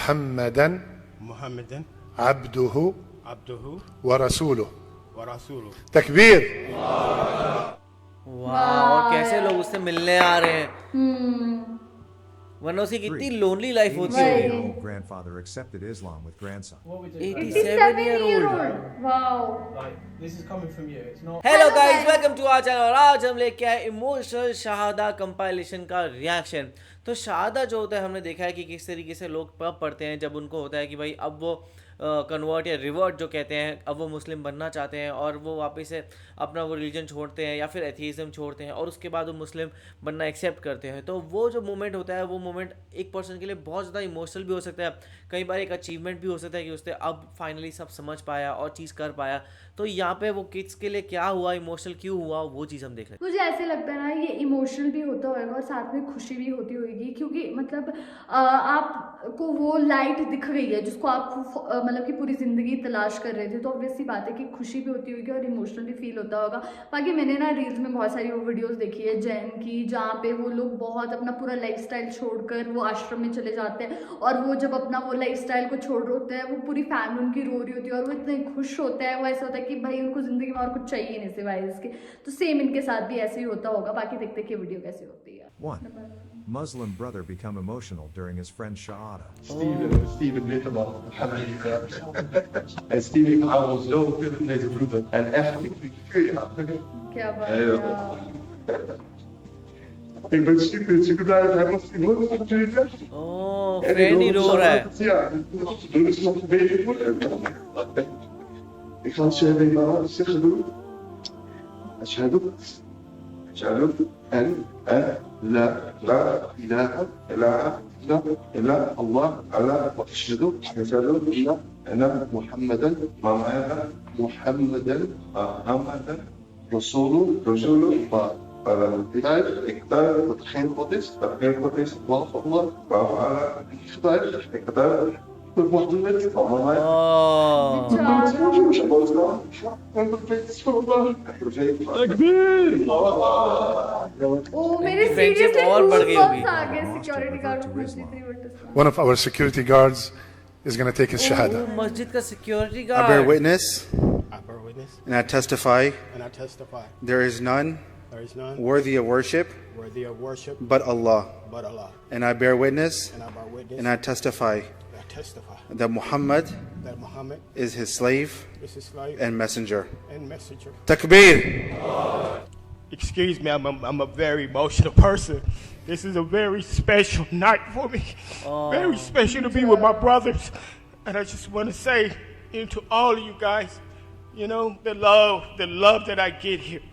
محمدا عبده ورسوله تكبير. वाह, और कैसे लोग उससे मिलने आ रहे हैं, वरना उसकी कितनी लोनली लाइफ होती है. 87-year-old grandfather accepted Islam with grandson. 87-year-old. Wow. Like, this is coming from you. It's not. Hello guys, welcome to our channel. और आज हम लेके आए इमोशनल शहादा कंपाइलेशन का रिएक्शन. तो शहादा जो होता है, हमने देखा है कि किस तरीके से लोग पब पढ़ते हैं जब उनको होता है कि भाई अब वो कन्वर्ट या रिवर्ट जो कहते हैं, अब वो मुस्लिम बनना चाहते हैं और वो वापस से अपना वो रिलीजन छोड़ते हैं या फिर एथीज़म छोड़ते हैं और उसके बाद वो मुस्लिम बनना एक्सेप्ट करते हैं. तो वो जो मोमेंट होता है, वो मोमेंट एक पर्सन के लिए बहुत ज़्यादा इमोशनल भी हो सकता है, कई बार एक अचीवमेंट भी हो सकता है कि उसने अब फाइनली सब समझ पाया और चीज़ कर पाया. तो यहाँ पे वो किड्स के लिए क्या हुआ, इमोशनल क्यों हुआ, वो चीज़ हम देख रहे हैं. मुझे ऐसे लगता है ना, ये इमोशनल भी होता होगा और साथ में खुशी भी होती होगी, क्योंकि मतलब आपको वो लाइट दिख गई है जिसको आप मतलब कि पूरी ज़िंदगी तलाश कर रहे थे. तो ऑब्वियसली बात है कि खुशी भी होती होगी और इमोशनल भी फील होता होगा. बाकी मैंने ना रील्स में बहुत सारी वो वीडियोस देखी है जैन की, जहाँ पे वो लोग बहुत अपना पूरा लाइफस्टाइल छोड़कर वो आश्रम में चले जाते हैं और वो जब अपना वो लाइफस्टाइल को छोड़ रहे होते हैं, वो पूरी फैमिली उनकी रो रही होती है और वो इतने खुश होते हैं. वो ऐसा होता है कि भाई उनको ज़िंदगी में और कुछ चाहिए नहीं सिवाय इसके. तो सेम इनके साथ भी ऐसे ही होता होगा. बाकी देखते हैं कि वीडियो कैसे होती है. 1. Muslim brother become emotional during his friend's shahada. Steven Litterman. En Steven houdt ons zo veel van deze broeder. En echt, क्या बात है. ik ben super blij dat hij ons in moeder van natuurlijk heeft. Oh, friend ही रो रहा है. Ja, dat is nog een beetje moeilijk. Ik ga het zo even zeggen doen. أشهد أن لا إله إلا الله وأشهد أن محمدا رسول ik getuig dat er geen God is, behalve Allah, ik getuig dat Mohammed ओ मेरे Friendship seriously और बढ़ गई होगी. आ गए. Security guard One of our security guards is going to take his shahada. वो मस्जिद का security I bear guard. witness and I testify there is none worthy of worship but Allah. And I bear witness and I testify that Muhammad is his slave and messenger. Takbir. Excuse me, I'm a very emotional person. This is a very special night for me. Very special to be with my brothers. And I just want to say to all of you guys, you know, the love that I get here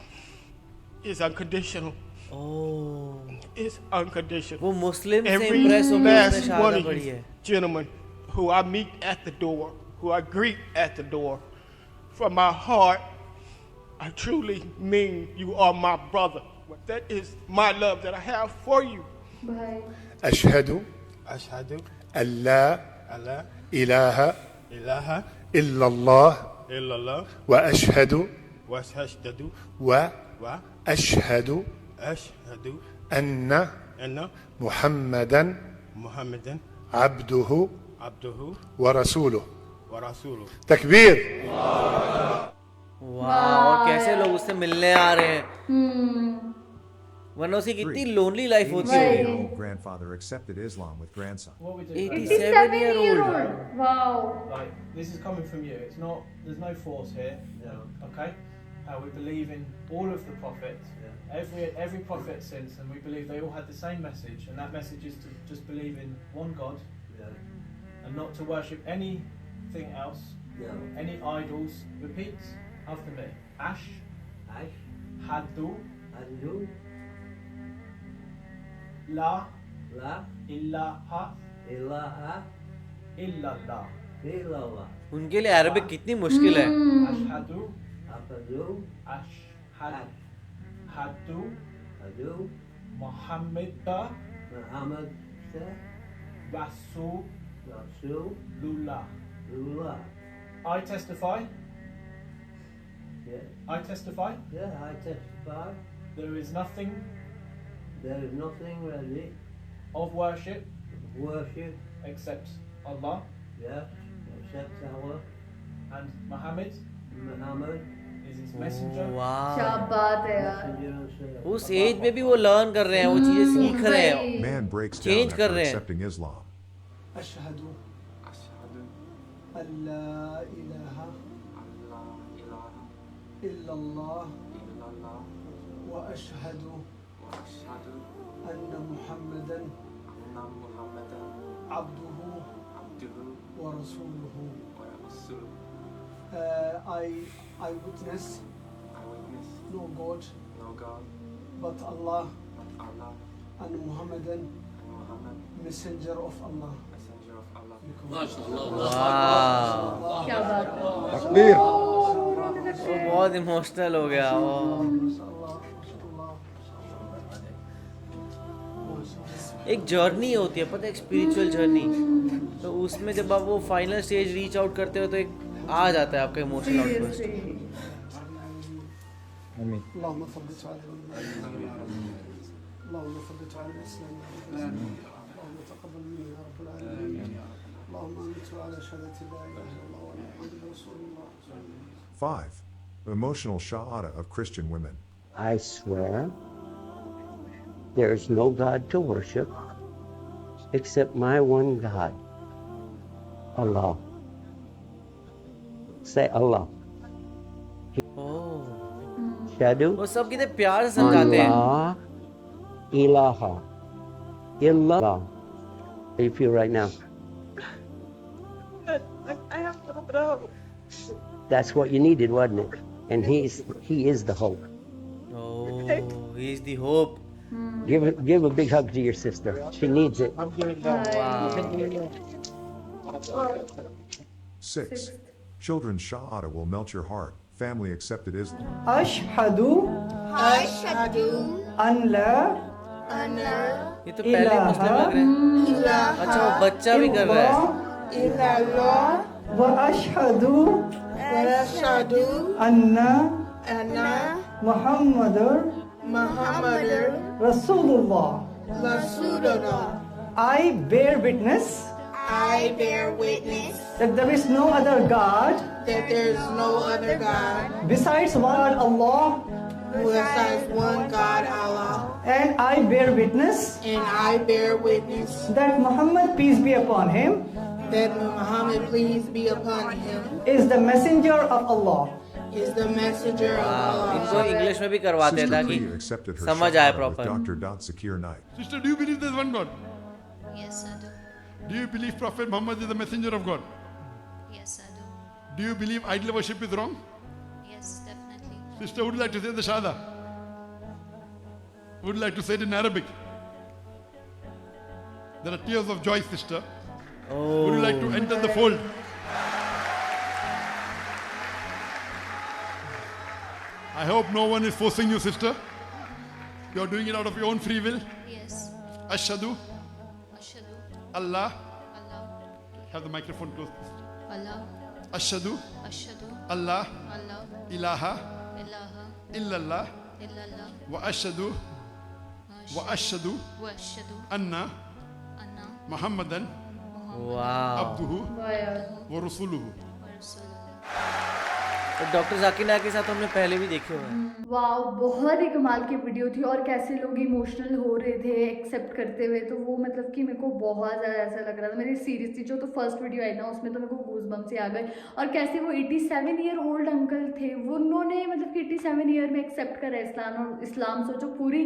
is unconditional. Oh, It's unconditional. वो मुस्लिम से Every impress होकर उसने last one Shahada of पढ़ी you है. gentlemen who I meet at the door, who I greet at the door, from my heart, I truly mean you are my brother. That is my love that I have for you. भाई. أشهد أن لا إله إلا الله وأشهد أن محمدا عبده ورسوله تكبير. वाह, और कैसे लोग उससे मिलने आ रहे हैं, वरना उसकी कितनी लोनली लाइफ होती है. 87-year-old grandfather accepted Islam with grandson. 87-year-old. Wow. Like, this is coming from you. It's not. There's no force here. Okay. We believe in all of the prophets. Every prophet since, and we believe they all had the same message, and that message is to just believe in one God, and not to worship anything else, any idols. Repeat after me. Hadu. La ilaha illallah. उनके लिए Arabic कितनी मुश्किल है. Ashhadu Muhammad Rasulullah. I testify. I testify. There is nothing really of worship worship except Allah. Yeah. Accept Allah. And Muhammad Muhammad. is his messenger. वाह, क्या बात है यार। उस एज में भी वो लर्न कर रहे हैं, वो चीजें सीख रहे हैं, वही। Man breaks down Change कर after रहे हैं। accepting Islam. أشهد أن لا إله إلا الله وأشهد أن محمدا عبده ورسوله. I witness no God but Allah and Muhammadan messenger of Allah. वाह, क्या बात है। वो बहुत इमोशनल हो गया वो। एक जर्नी होती है, पता है, एक स्पिरिचुअल जर्नी, तो उसमें जब आप वो फाइनल स्टेज रीच आउट करते हो तो एक आ जाता है आपका emotional outburst. Seriously. اللهم ثبت على اللهم ثبت على الإسلام. اللهم تقبل منا يا رب العالمين. اللهم أنت على شهادة لا إله إلا الله وأن محمد رسول الله. 5. Emotional shahada of Christian women. I swear there is no God to worship except my one God, Allah. Say Allah. Oh, Shadu वो सब कितने प्यार से समझाते हैं। Allah ilaha illallah. How do you feel right now? I have no hope. That's what you needed, wasn't it? And he is the hope. Oh, he is the hope. Give a big hug to your sister. She needs it. Wow. 6. Children's shahada will melt your heart. Family accepted Islam. أشهد أن لا ये तो पहले मुस्लिम लग रहे हैं। अच्छा, वो बच्चा भी कर रहा है। وأشهد أن محمد رسول الله. I bear witness that there is no other God besides one Allah, and I bear witness that Muhammad, peace be upon him, is the messenger of Allah. इनको इंग्लिश में भी करवाते हैं Sister ताकि Priya accepted her समझ आए shahada with proper. Dr. Zakir Naik. Sister, do you believe there's one God? Yes, I do. Do you believe Prophet Muhammad is the messenger of God? Yes, I do. Do you believe idol worship is wrong? Yes, definitely. Sister, would you like to say the Shahada? Would you like to say it in Arabic? There are tears of joy, sister. Would you like to enter the fold? I hope no one is forcing you, sister. You're doing it out of your own free will. Yes. Ashhadu Ashhadu Allah. Allah. Have the microphone close. Allah. Ashhadu Ashhadu Allah Allah. ilaha Ilaha illallah illallah. wa ashhadu wa ashhadu Wa ashhadu anna anna Muhammadan वाह। abduhu वाह यार। wa rasuluhu. wa rasuluhu. तो doctor Zakir Naik के साथ हमने पहले भी देखे हुए हैं। वाह, बहुत ही कमाल की वीडियो थी और कैसे लोग इमोशनल हो रहे थे एक्सेप्ट करते हुए, तो वो मतलब कि मेरे को बहुत ज़्यादा ऐसा लग रहा था। मेरी सीरीज थी जो तो फर्स्ट वीडियो आई ना, उसमें तो मेरे को गूज़बम्स से आ गए। और कैसे वो 87 ईयर ओल्ड अंकल थे, वो उन्होंने मतलब कि 87 ईयर में एक्सेप्ट करा इस्लाम। और इस्लाम सोचो पूरी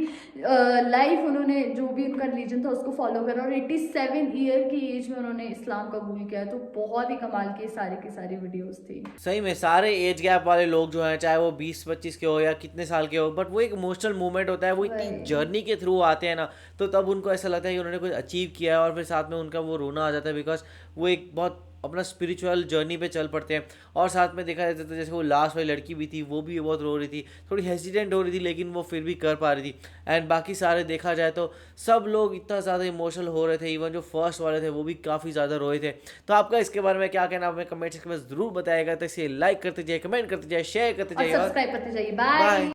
लाइफ उन्होंने जो भी उनका रिलीजन था उसको फॉलो करा, और 87 ईयर की एज में उन्होंने इस्लाम कबूल किया। तो बहुत ही कमाल की सारी वीडियोज़ थी। सही में सारे एज गैप वाले लोग जो हैं, चाहे वो 20-25 के हो या कितने साल के हो, बट वो एक इमोशनल मोमेंट होता है, वो इतनी जर्नी के थ्रू आते हैं ना, तो तब उनको ऐसा लगता है कि उन्होंने कुछ अचीव किया है, और फिर साथ में उनका वो रोना आ जाता है, बिकॉज वो एक बहुत अपना स्पिरिचुअल जर्नी पे चल पड़ते हैं। और साथ में देखा जाता था जैसे वो लास्ट वाली लड़की भी थी, वो भी बहुत रो रही थी, थोड़ी हेजिटेंट हो रही थी, लेकिन वो फिर भी कर पा रही थी। एंड बाकी सारे देखा जाए तो सब लोग इतना ज़्यादा इमोशनल हो रहे थे, इवन जो फर्स्ट वाले थे वो भी काफ़ी ज़्यादा रोए थे। तो आपका इसके बारे में क्या कहना, हमें कमेंट सेक्शन में ज़रूर बताएगा। तो इसे लाइक करते जाइए, कमेंट करते जाइए, शेयर करते जाइए और सब्सक्राइब करते जाइए। बाय।